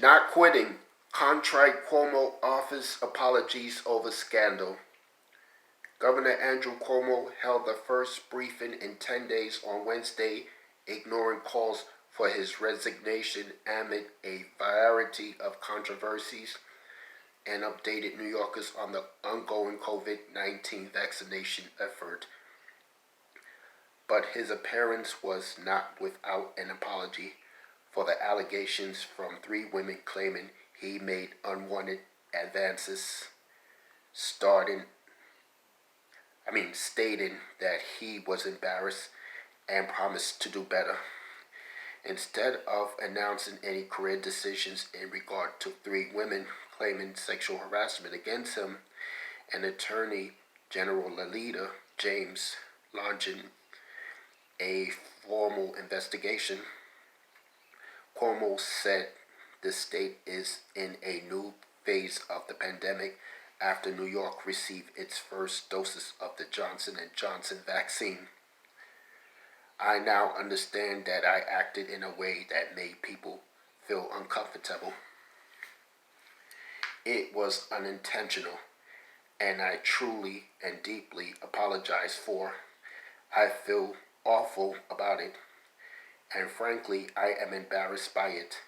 Not quitting. Contrite Cuomo offers apologies over scandal. Governor Andrew Cuomo held the first briefing in 10 days on Wednesday, ignoring calls for his resignation amid a variety of controversies, and updated New Yorkers on the ongoing COVID-19 vaccination effort. But his appearance was not without an apology for the allegations from three women claiming he made unwanted advances, starting stating that he was embarrassed and promised to do better. Instead of announcing any career decisions in regard to three women claiming sexual harassment against him, an attorney general Lalita James launching a formal investigation. Cuomo said the state is in a new phase of the pandemic after New York received its first doses of the Johnson & Johnson vaccine. I now understand that I acted in a way that made people feel uncomfortable. It was unintentional, and I truly and deeply apologize for. I feel awful about it, and frankly, I am embarrassed by it.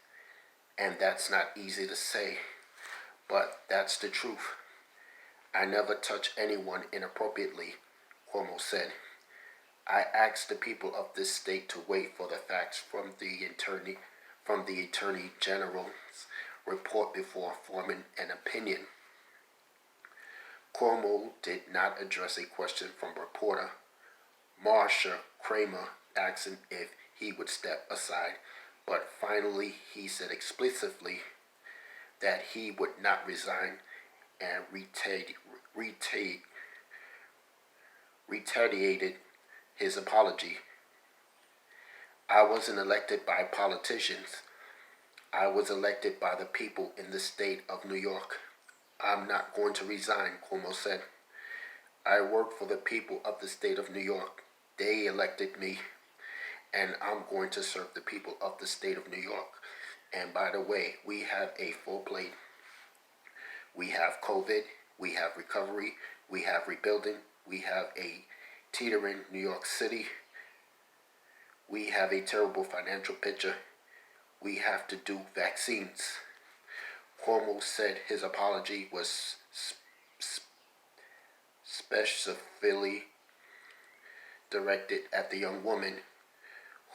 And that's not easy to say, but that's the truth. I never touch anyone inappropriately, Cuomo said. I asked the people of this state to wait for the facts from the Attorney General's report before forming an opinion. Cuomo did not address a question from reporter Marsha Kramer asking if he would step aside, but finally he said explicitly that he would not resign and retaliated his apology. I wasn't elected by politicians. I was elected by the people in the state of New York. I'm not going to resign, Cuomo said. I work for the people of the state of New York. They elected me, and I'm going to serve the people of the state of New York. And by the way, we have a full plate. We have COVID, we have recovery, we have rebuilding, we have a teetering New York City, we have a terrible financial picture, we have to do vaccines. Cuomo said his apology was specifically directed at the young woman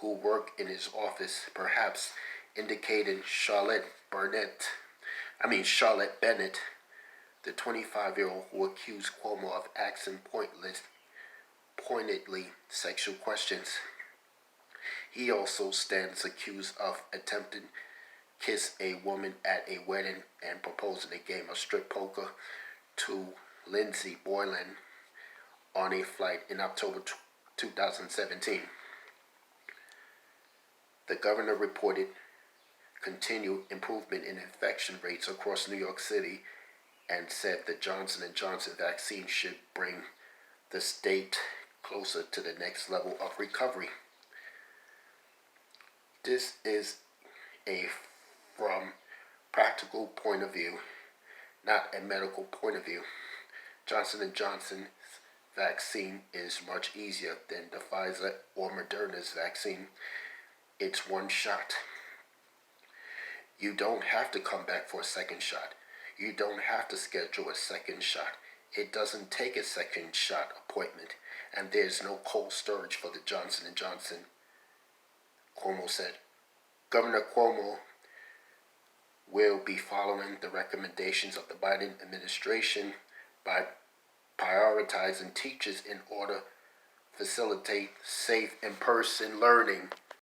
who worked in his office, perhaps indicating Charlotte Bennett, the 25-year-old who accused Cuomo of asking pointedly sexual questions. He also stands accused of attempting to kiss a woman at a wedding and proposing a game of strip poker to Lindsay Boylan on a flight in October 2017. The governor reported continued improvement in infection rates across New York City and said the Johnson & Johnson vaccine should bring the state closer to the next level of recovery. This is a from practical point of view, not a medical point of view. Johnson & Johnson's vaccine is much easier than the Pfizer or Moderna's vaccine. It's one shot. You don't have to come back for a second shot. You don't have to schedule a second shot. It doesn't take a second shot appointment, and there's no cold storage for the Johnson & Johnson, Cuomo said. Governor Cuomo will be following the recommendations of the Biden administration by prioritizing teachers in order to facilitate safe in-person learning.